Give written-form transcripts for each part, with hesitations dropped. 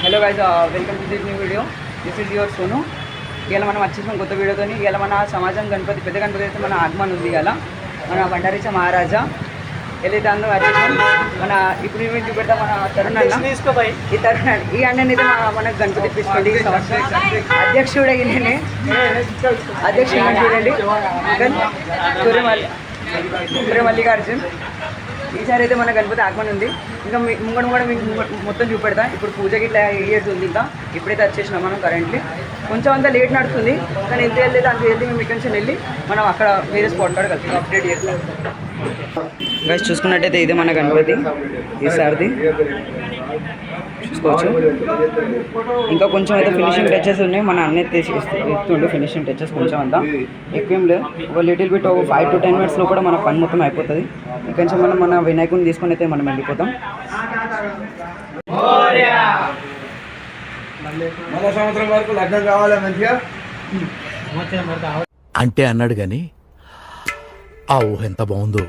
Hello guys, welcome to this new video. This is your Sonu. ఇలా మనం వచ్చేసాం కొత్త వీడియోతో. ఇలా మన సమాజం గణపతి, పెద్ద గణపతి అయితే మన ఆగమన్ ఉంది. ఇలా మన బండారీచ మహారాజా ఏదైతే అందరూ వచ్చేసాం. మన ఇప్పుడు ఈవెంట్ చూపెడతాం. మన తరుణ్ అన్న, ఈ తరుణ్ ఈ అన్నని అయితే మన గణపతి తీసుకోండి. ఈ సంవత్సరం అధ్యక్షుడు అయ్యిందండి. అధ్యక్షుడు చూడండి, సూర్యమల్లికార్జున్. ఈసారి అయితే మన గణపతి ఆగమన్ ఉంది. ఇంకా ముంగడు కూడా మీకు మొత్తం చూపెడతా. ఇప్పుడు పూజకి ఇట్లా ఇయర్స్ ఉంది. ఇంకా ఇప్పుడైతే వచ్చేసినాం మనం కరెంట్లీ. కొంచెం అంతా లేట్ నడుస్తుంది, కానీ ఎంత వెళ్ళలేదు అంత వెళ్తే మేము ఇక్కడ నుంచి వెళ్ళి మనం అక్కడ వేరే స్పాట్ కాడ కలిసి అప్డేట్ చేస్తాం. గైస్ చూసుకున్నట్టయితే ఇదే మన గణపతి ఈసారిది చూసుకోవచ్చు. ఇంకా కొంచెం అయితే ఫినిషింగ్ టచెస్ ఉన్నాయి. మన అన్నీ ఎత్తుండే ఫినిషింగ్ టచెస్ కొంచెం అంతా ఎక్కువేం లేదు. ఒక లిటిల్ బిట్ ఒక 5 to 10 minutes కూడా మన పని మొత్తం అయిపోతుంది. కొంచెం మనం మన వినాయకుడిని తీసుకొని అయితే మనం వెళ్ళిపోతాం. సంవత్సరం వరకు లగ్నం కావాలి మంచిగా అంటే అన్నాడు గాని ఆ ఊహ ఎంత బాగుందో.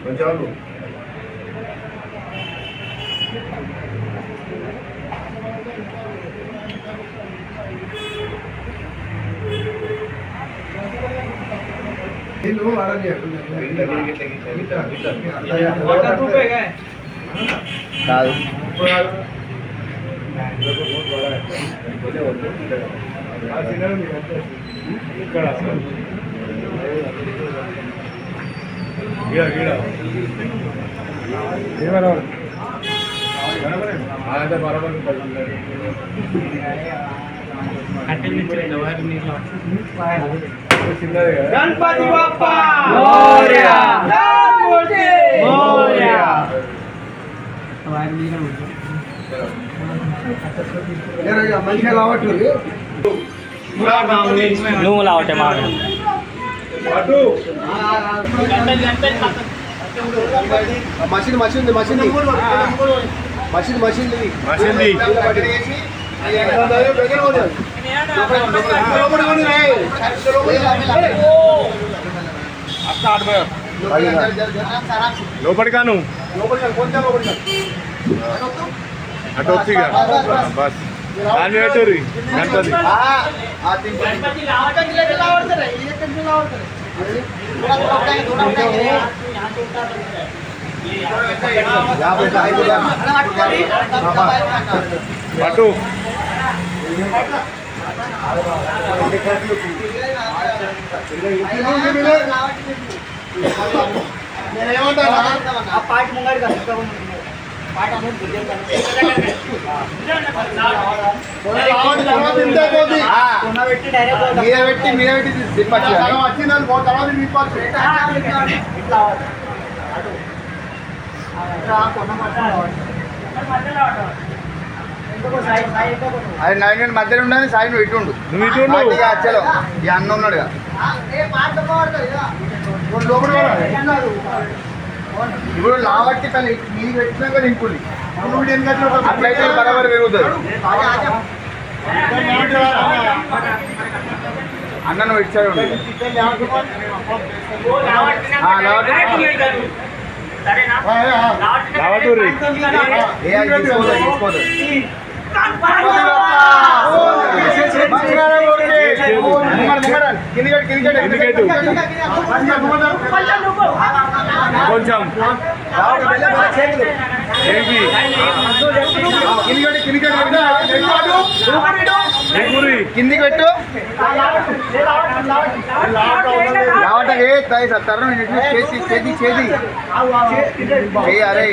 కొంచెం కాదు గణపతి బప్పా మోరియా, మోరియా. మంచిగా లావట్లేదు, నువ్వు లావటే మా మసీద్ మసీద్ మసీద్ మసీద్ మసీద్ లోపలికాను అటు వచ్చి బస్ దాన్ని పెట్టరు గణపతి పట్టు అది 9 మధ్యలో ఉండాలి. సాయి నువ్వు ఇటు ఉండు, నువ్వు ఇటు ఉండు. చలో ఈ అన్న ఉన్నాడుగా ఇప్పుడు లావట్టి తను నీకు పెట్టినాక నింపుంది. అట్లయితే బరాబర్ పెరుగుతుంది. అన్న నువ్వు ఇచ్చాడు తీసుకోదు. కొంచెం ఏంటి కిందికి పెట్టు లావటగే తాయి సత్తరు చేసి చేది చేది చేయి అరే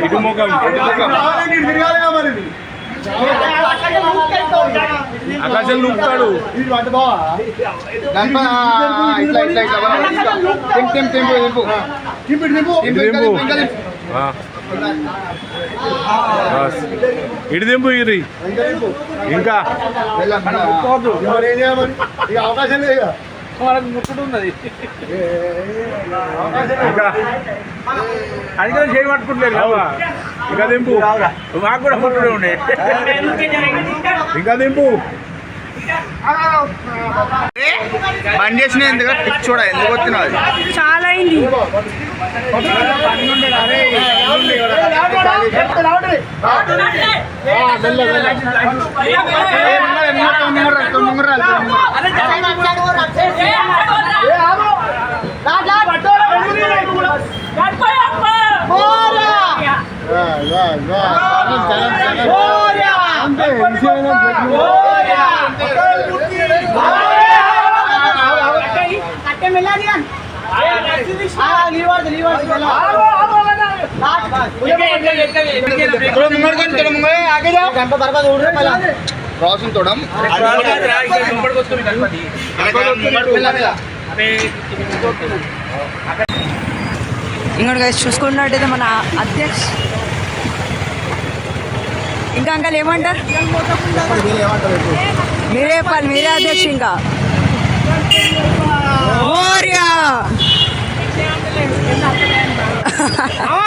ఇటు ముఖం ఆకాశం లూపుతాడు ఇటు దింపు ఇరి ఇంకా అవకాశం లేదు మనకు ముట్టుడు ఉన్నది ఇంకా అది కూడా చేయి పట్టుకుంటలేదు కదా ఇంకా దింపు మాకు కూడా ముట్టుడే ఉండే ఇంకా దింపు బంద్ చేసిన ఎందుకు చూడ ఎందుకు వచ్చినది చాలా అయింది. క్రాసింగ్ తోడం ఇంకోటి గైస్ చూసుకున్నట్టయితే మన అధ్యక్ష ఇంకా అంకల్ ఏమంటారు? మీరే చెప్పాలి, మీరే అధ్యక్ష. ఇంకా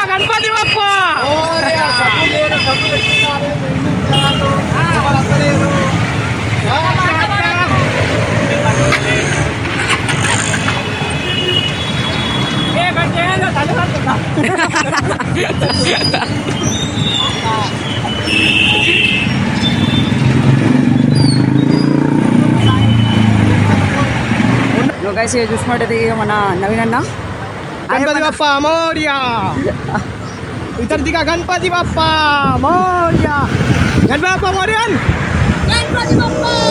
గణపతి బప్ప గైస్ చూసుకున్నట్టయితే మన నవీన్ అన్న గణపతి బప్ప మోరియా ఇతర దిగా గణపతి బప్ప మోరియా గణపతి బప్ప మోరియన్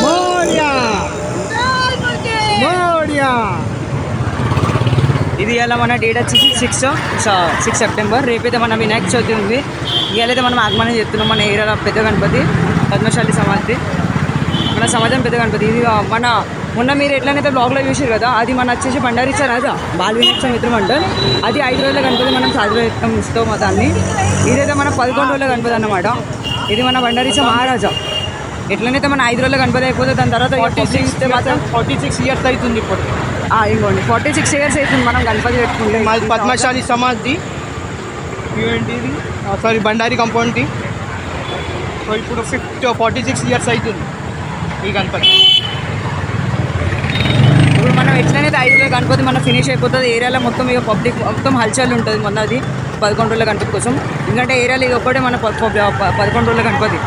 మోరియా మోరియా. ఇది ఇలా మన డేట్ వచ్చేసి 6 సెప్టెంబర్. రేపైతే మన వినాయక చవితి ఉంది. ఇవాళైతే మనం ఆగమనం చేస్తున్నాం మన ఏరియాలో పెద్ద గణపతి పద్మశాలి సమాధి, మన సమాజం పెద్ద గణపతి. ఇది మన మొన్న మీరు ఎట్లనైతే బ్లాగ్లో చూసారు కదా, అది మన వచ్చేసి బండారిచ్చా రాజా బాల వినాయక మిత్రం అంటారు. అది 5 రోజుల గణపతి మనం సాధిస్తాం దాన్ని. ఇదైతే మన 11 రోజుల గణపతి అన్నమాట. ఇది మన బండారిచ్చా మహారాజా. ఎట్లనైతే మన 5 రోజుల గణపతి అయిపోతే దాని తర్వాత 46 ఇయర్స్ అవుతుంది ఇప్పుడు. ఇంకోండి 46 ఇయర్స్ అవుతుంది మనం గణపతి పెట్టుకుంటే. మాది పద్మశాలి సమాజ్ది ఏంటిది సారీ బండారి కంపౌండ్ది. సో ఇప్పుడు 46 ఇయర్స్ అవుతుంది ఈ గణపతి. ఇప్పుడు మనం ఎట్లనైతే 5 రోజుల గణపతి మనం ఫినిష్ అయిపోతుంది. ఏరియాలో మొత్తం ఇక పబ్లిక్ మొత్తం హల్చల్ ఉంటుంది మొన్నది 11 రోజుల గణపతి కోసం. ఎందుకంటే ఏరియాలో ఇది ఒక్కటే మన 11 రోజుల గణపతి.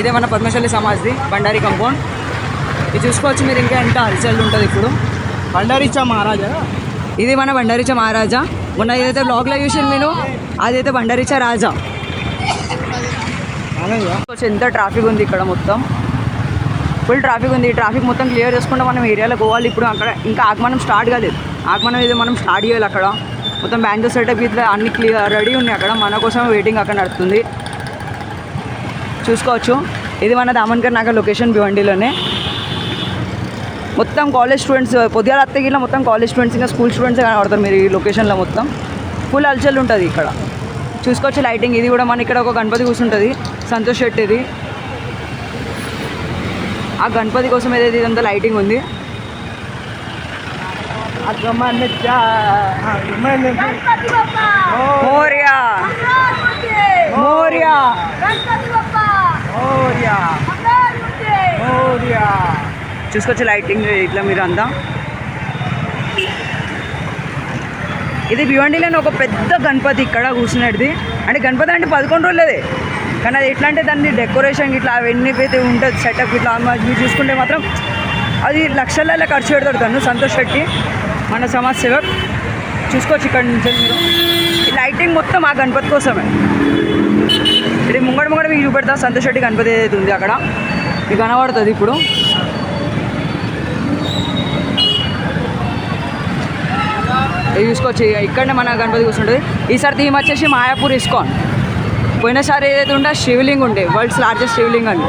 ఇదే మన పద్మశాలి సమాజ్ది బండారి కంపౌండ్. ఇది చూసుకోవచ్చు మీరు, ఇంకా ఎంత హల్చల్ ఉంటుంది ఇప్పుడు. బండారిచ్చా మహారాజా ఇది మన బండారిచ్చా మహారాజా. మొన్న ఏదైతే బ్లాగ్లో చూసారు మీరు, అదైతే బండారిచ్చా రాజా. ఎంత ట్రాఫిక్ ఉంది ఇక్కడ, మొత్తం ఫుల్ ట్రాఫిక్ ఉంది. ఈ ట్రాఫిక్ మొత్తం క్లియర్ చేసుకుంటే మనం ఏరియాలో పోవాలి. ఇప్పుడు అక్కడ ఇంకా ఆగమనం స్టార్ట్ కాలేదు. ఆగమనం ఏదో మనం స్టార్ట్ చేయాలి. అక్కడ మొత్తం బ్యాండ్ సెటప్ ఇట్లా అన్ని క్లియర్ రెడీ ఉన్నాయి. అక్కడ మన కోసం వెయిటింగ్ అక్కడ నడుస్తుంది. చూసుకోవచ్చు ఇది మన దామన్కర్ నగర్ లొకేషన్ భివండిలోనే. మొత్తం కాలేజ్ స్టూడెంట్స్ పొద్దుగాల అత్తగిలో మొత్తం కాలేజ్ స్టూడెంట్స్ ఇంకా స్కూల్ స్టూడెంట్స్ కనబడతారు మీరు ఈ లొకేషన్లో. మొత్తం ఫుల్ అల్చల్ ఉంటుంది ఇక్కడ. చూసుకోవచ్చు లైటింగ్. ఇది కూడా మన ఇక్కడ ఒక గణపతి కూర్చుంటుంది సంతోష్ శెట్టి. ఇది ఆ గణపతి కోసం ఏదైతే ఇదంతా లైటింగ్ ఉంది. మోరియా మోరియా మోరియా మోరియా. చూసుకోవచ్చు లైటింగ్ ఇట్లా మీరు అంతా. ఇది భివండిలోని ఒక పెద్ద గణపతి ఇక్కడ కూర్చున్నది. అంటే గణపతి అంటే 11 రోజులదే, కానీ అది ఎట్లా అంటే దాన్ని డెకరేషన్ ఇట్లా అవన్నీ అయితే ఉంటుంది సెటప్ ఇట్లా మీరు చూసుకుంటే మాత్రం అది లక్షలలో ఖర్చు పెడతాడు తను సంతోష్ శెట్టి, మన సమాజ్ సేవక్. చూసుకోవచ్చు ఇక్కడ నుంచి మీరు ఈ లైటింగ్ మొత్తం ఆ గణపతి కోసమే. ఇది ముంగడ మీకు చూపెడతా సంతోష్ శెట్టి గణపతి ఏదైతే ఉంది అక్కడ మీకు కనబడుతుంది. ఇప్పుడు ఇది చూసుకోవచ్చు, ఇక్కడనే మన గణపతి కూర్చుంటుంది. ఈసారి థీమ్ వచ్చేసి మాయాపూర్ ఇస్కాన్. పోయినసారి ఏదైతే ఉంటే శివలింగ్ ఉండే, వరల్డ్స్ లార్జెస్ట్ శివలింగ్ అని.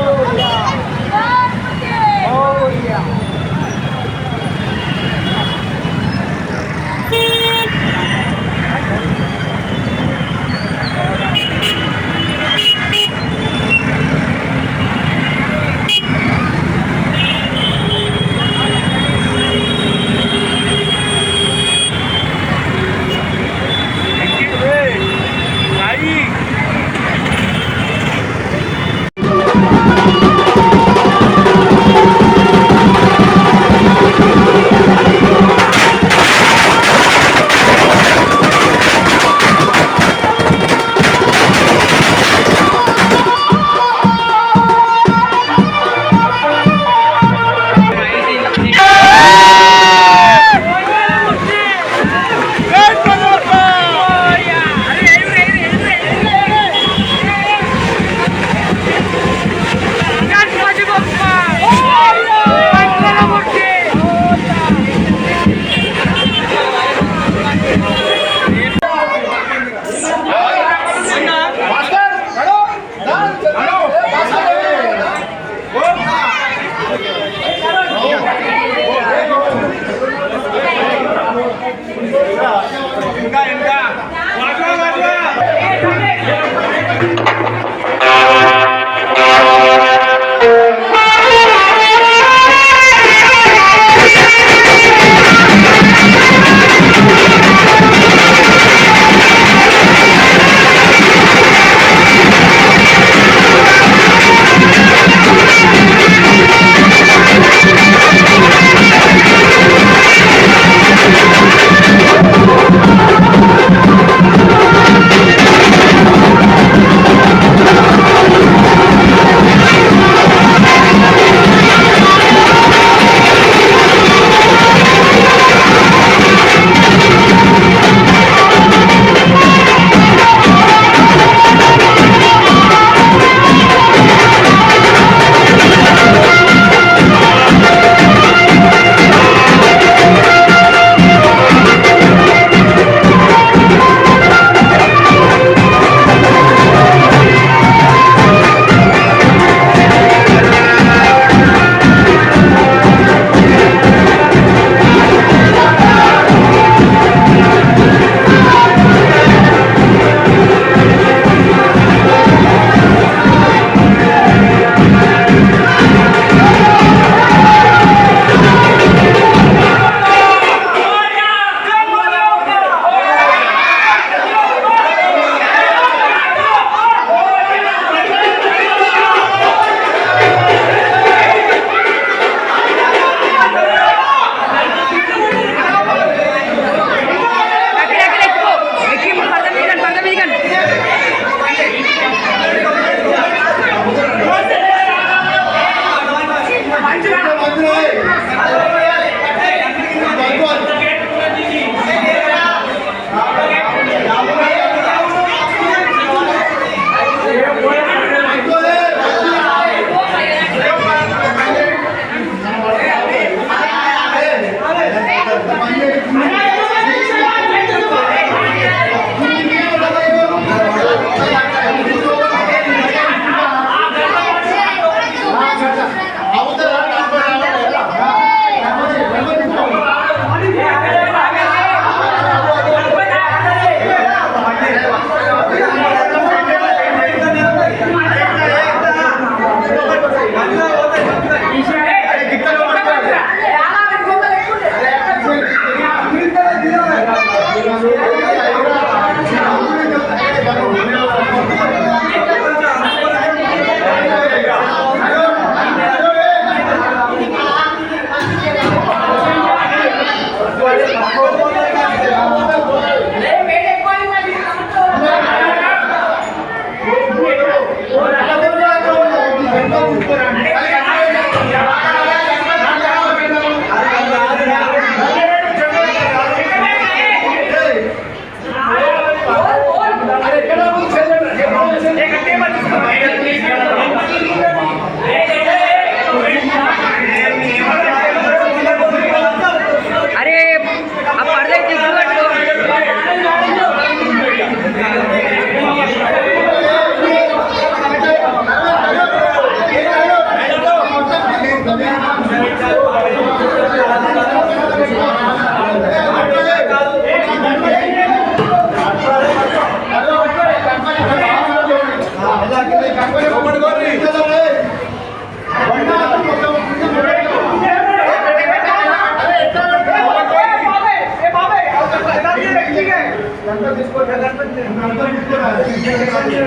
ఇంకోటి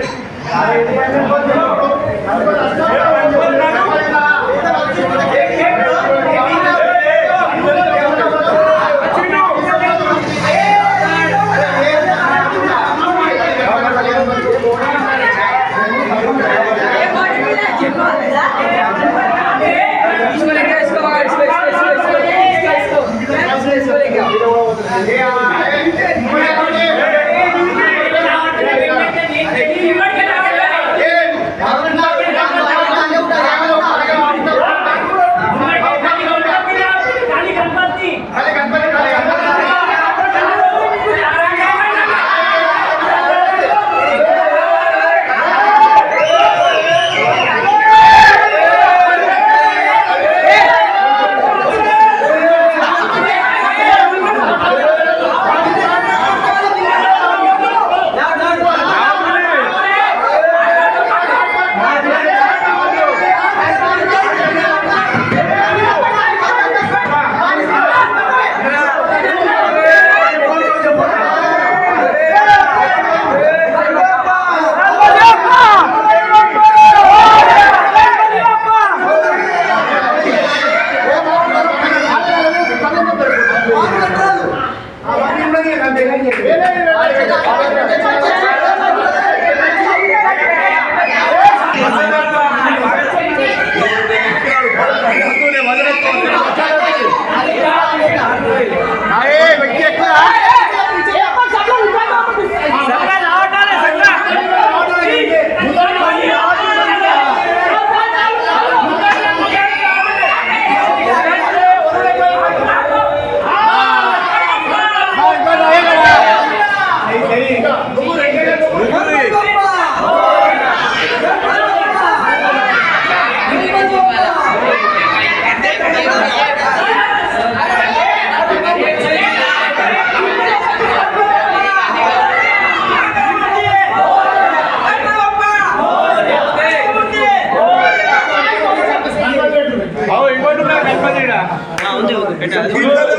గణపతి